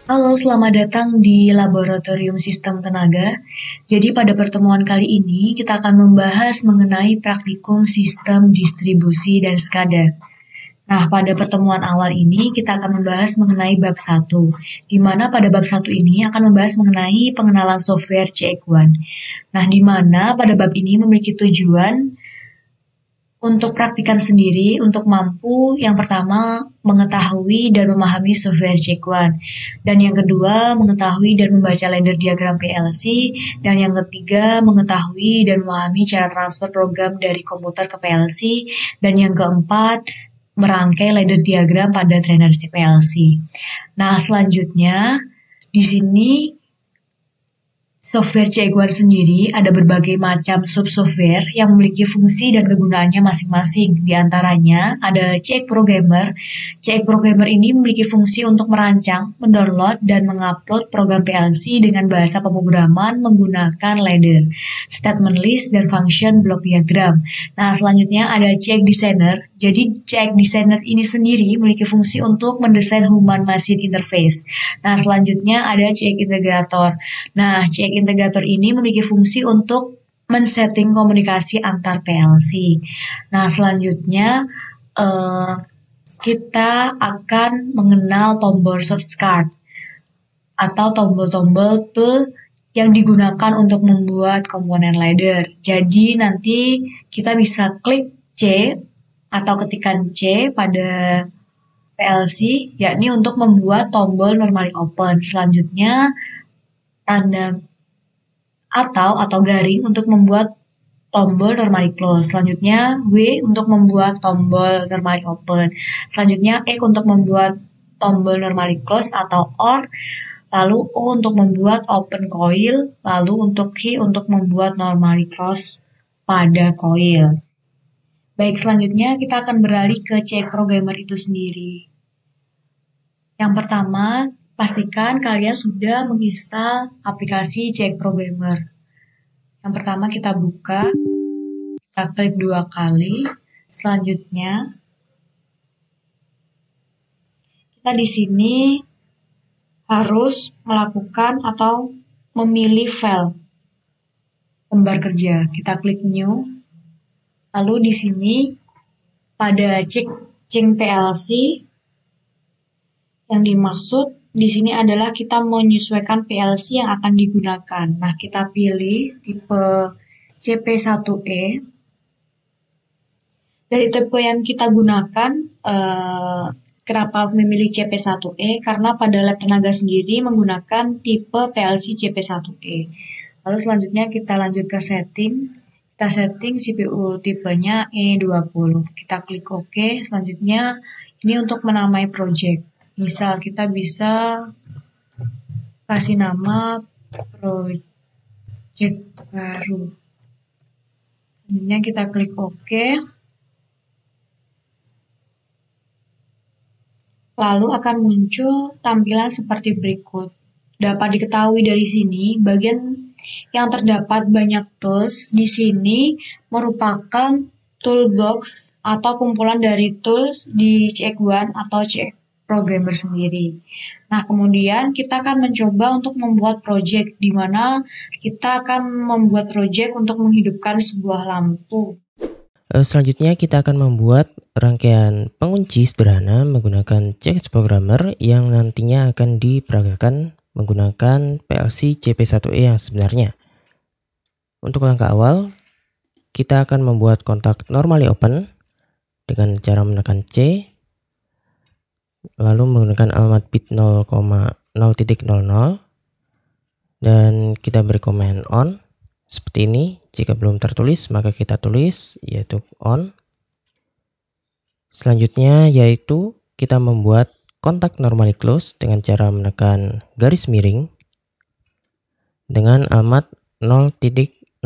Halo, selamat datang di Laboratorium Sistem Tenaga. Jadi pada pertemuan kali ini kita akan membahas mengenai praktikum sistem distribusi dan SCADA. Nah, pada pertemuan awal ini kita akan membahas mengenai bab 1, di mana pada bab 1 ini akan membahas mengenai pengenalan software CX1. Nah, di mana pada bab ini memiliki tujuan untuk praktikan sendiri, untuk mampu yang pertama mengetahui dan memahami software CX1, dan yang kedua mengetahui dan membaca ladder diagram PLC, dan yang ketiga mengetahui dan memahami cara transfer program dari komputer ke PLC, dan yang keempat merangkai ladder diagram pada trainer PLC. Nah, selanjutnya di sini software CX1 sendiri ada berbagai macam sub-software yang memiliki fungsi dan kegunaannya masing-masing. Di antaranya ada CX Programmer. CX Programmer ini memiliki fungsi untuk merancang, mendownload, dan mengupload program PLC dengan bahasa pemrograman menggunakan ladder, statement list, dan function block diagram. Nah, selanjutnya ada CX Designer. Jadi CX Designer ini sendiri memiliki fungsi untuk mendesain human machine interface. Nah, selanjutnya ada CX Integrator. Nah, CX Integrator ini memiliki fungsi untuk men-setting komunikasi antar PLC. Nah, selanjutnya kita akan mengenal tombol shortcut atau tombol-tombol tool yang digunakan untuk membuat komponen ladder. Jadi nanti kita bisa klik C atau ketikan C pada PLC, yakni untuk membuat tombol normally open. Selanjutnya tanda atau garing untuk membuat tombol normally close. Selanjutnya W untuk membuat tombol normally open. Selanjutnya X untuk membuat tombol normally close atau OR. Lalu O untuk membuat open coil. Lalu untuk Q untuk membuat normally close pada coil. Baik, selanjutnya kita akan beralih ke CX Programmer itu sendiri. Yang pertama, pastikan kalian sudah menginstal aplikasi CX Programmer. Yang pertama kita buka, kita klik 2 kali. Selanjutnya, kita di sini harus melakukan atau memilih file lembar kerja. Kita klik New. Lalu di sini pada cek PLC yang dimaksud di sini adalah kita menyesuaikan PLC yang akan digunakan. Nah, kita pilih tipe CP1E. Dari tipe yang kita gunakan, kenapa memilih CP1E? Karena pada lab tenaga sendiri menggunakan tipe PLC CP1E. Lalu selanjutnya kita lanjut ke setting. Kita setting CPU tipenya E20. Kita klik OK. Selanjutnya ini untuk menamai project. Misal kita bisa kasih nama project baru. Selanjutnya kita klik OK. Lalu akan muncul tampilan seperti berikut. Dapat diketahui dari sini, bagian yang terdapat banyak tools di sini merupakan toolbox atau kumpulan dari tools di CX1 atau CX Programmer sendiri. Nah, kemudian kita akan mencoba untuk membuat project, di mana kita akan membuat project untuk menghidupkan sebuah lampu. Selanjutnya kita akan membuat rangkaian pengunci sederhana menggunakan CX Programmer yang nantinya akan diperagakan menggunakan PLC CP1E yang sebenarnya. Untuk langkah awal, kita akan membuat kontak normally open dengan cara menekan C, lalu menggunakan alamat bit 0,0.00, dan kita beri command on seperti ini. Jika belum tertulis, maka kita tulis, yaitu on. Selanjutnya yaitu kita membuat kontak normally close dengan cara menekan garis miring dengan alamat 0.001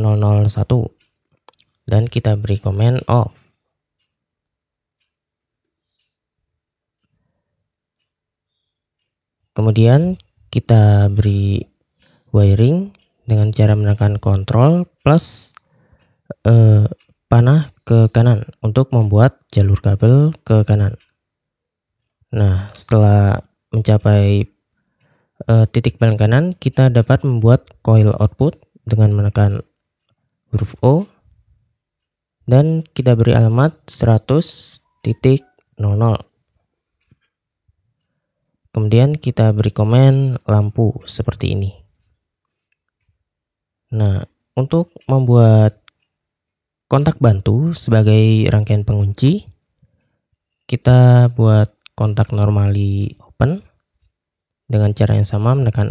dan kita beri command off. Kemudian kita beri wiring dengan cara menekan Ctrl plus panah ke kanan untuk membuat jalur kabel ke kanan. Nah, setelah mencapai titik paling kanan kita dapat membuat coil output dengan menekan huruf O dan kita beri alamat 100.00. Kemudian kita beri komen lampu seperti ini. Nah, untuk membuat kontak bantu sebagai rangkaian pengunci, kita buat kontak normally open dengan cara yang sama, menekan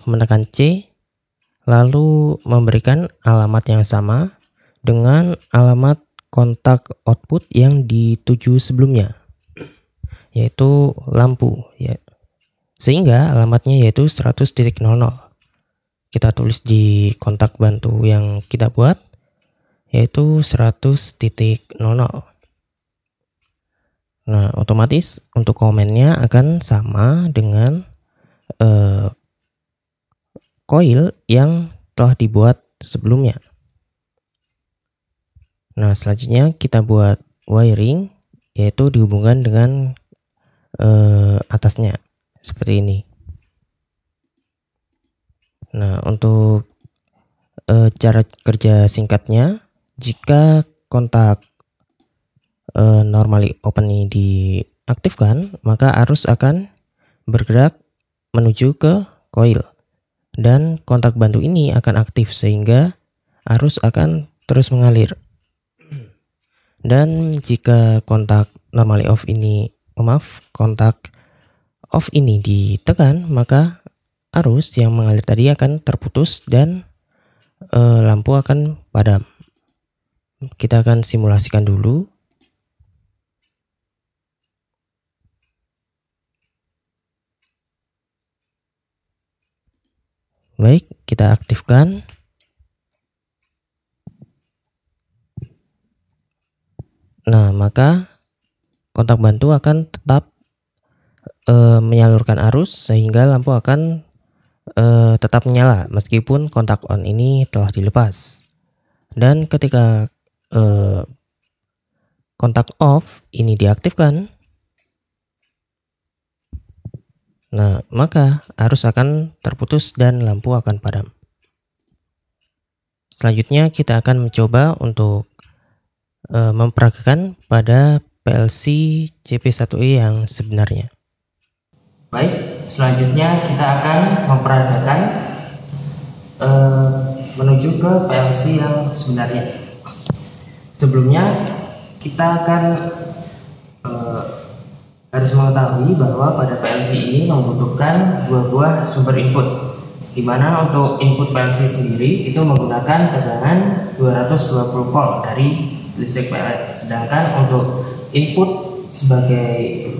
menekan C, lalu memberikan alamat yang sama dengan alamat kontak output yang dituju sebelumnya, yaitu lampu ya. Sehingga alamatnya yaitu 100.00. Kita tulis di kontak bantu yang kita buat yaitu 100.00. Nah, otomatis untuk komennya akan sama dengan coil yang telah dibuat sebelumnya. Nah, selanjutnya kita buat wiring, yaitu dihubungkan dengan atasnya seperti ini. Nah, untuk cara kerja singkatnya, jika kontak normally open ini diaktifkan, maka arus akan bergerak menuju ke coil dan kontak bantu ini akan aktif sehingga arus akan terus mengalir. Dan jika kontak normally off ini kontak off ini ditekan, maka arus yang mengalir tadi akan terputus dan lampu akan padam. Kita akan simulasikan dulu. Baik, kita aktifkan. Nah, maka kontak bantu akan tetap menyalurkan arus sehingga lampu akan tetap menyala meskipun kontak on ini telah dilepas. Dan ketika kontak off ini diaktifkan, nah maka arus akan terputus dan lampu akan padam. Selanjutnya kita akan mencoba untuk memperagakan pada PLC CP1E yang sebenarnya. Baik, selanjutnya kita akan memperagakan menuju ke PLC yang sebenarnya. Sebelumnya kita akan harus mengetahui bahwa pada PLC ini membutuhkan dua buah sumber input, di mana untuk input PLC sendiri itu menggunakan tegangan 220 volt dari listrik PLN. Sedangkan untuk input sebagai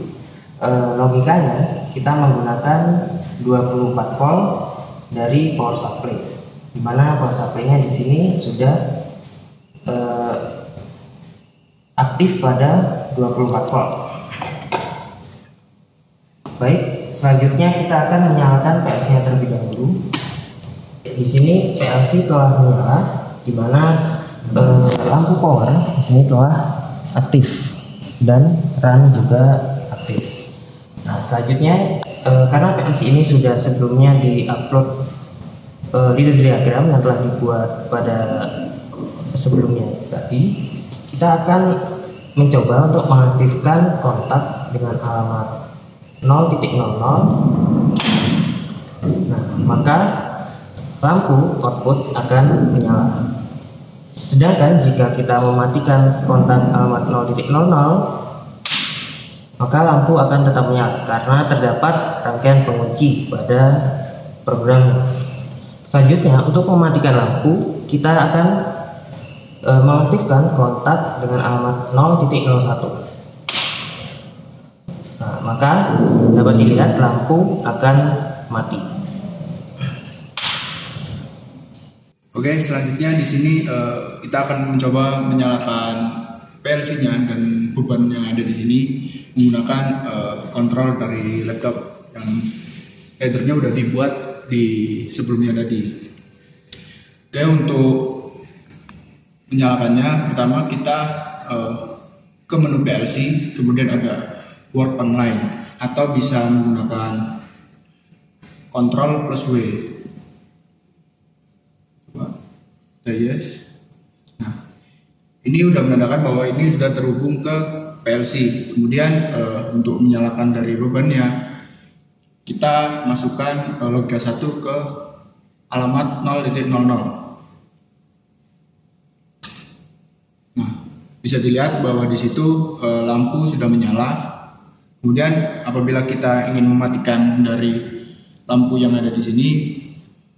logikanya kita menggunakan 24 volt dari power supply, di mana power supply-nya di sini sudah aktif pada 24 volt. Baik, selanjutnya kita akan menyalakan PLC-nya terlebih dahulu. Di sini PLC telah menyala, di mana lampu power di sini telah aktif dan run juga aktif. Nah, selanjutnya karena PLC ini sudah sebelumnya diupload di diagram yang telah dibuat pada sebelumnya tadi, kita akan mencoba untuk mengaktifkan kontak dengan alamat 0.00. Nah, maka lampu output akan menyala. Sedangkan jika kita mematikan kontak alamat 0.00, maka lampu akan tetap menyala karena terdapat rangkaian pengunci pada program. Selanjutnya, untuk mematikan lampu, kita akan mengaktifkan kontak dengan alamat 0.01. Nah, maka dapat dilihat lampu akan mati. Oke, selanjutnya di sini kita akan mencoba menyalakan PLC-nya dan beban yang ada di sini menggunakan kontrol dari laptop yang headernya udah dibuat di sebelumnya tadi. Oke, untuk menyalakannya pertama kita ke menu PLC, kemudian ada work online atau bisa menggunakan Ctrl plus W. Coba, yes. Nah, ini udah menandakan bahwa ini sudah terhubung ke PLC. Kemudian untuk menyalakan dari bebannya, kita masukkan logika 1 ke alamat 0.00. Nah, bisa dilihat bahwa di situ lampu sudah menyala. Kemudian apabila kita ingin mematikan dari lampu yang ada di sini,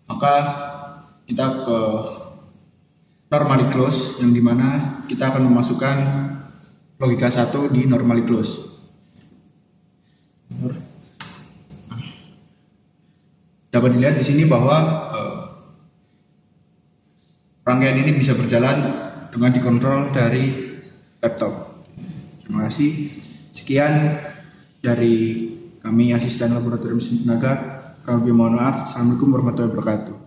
maka kita ke normally close, yang dimana kita akan memasukkan logika 1 di normally close. Dapat dilihat di sini bahwa rangkaian ini bisa berjalan dengan dikontrol dari laptop. Terima kasih. Sekian dari kami asisten laboratorium mesin tenaga. Kami mohon maaf. Assalamualaikum warahmatullahi wabarakatuh.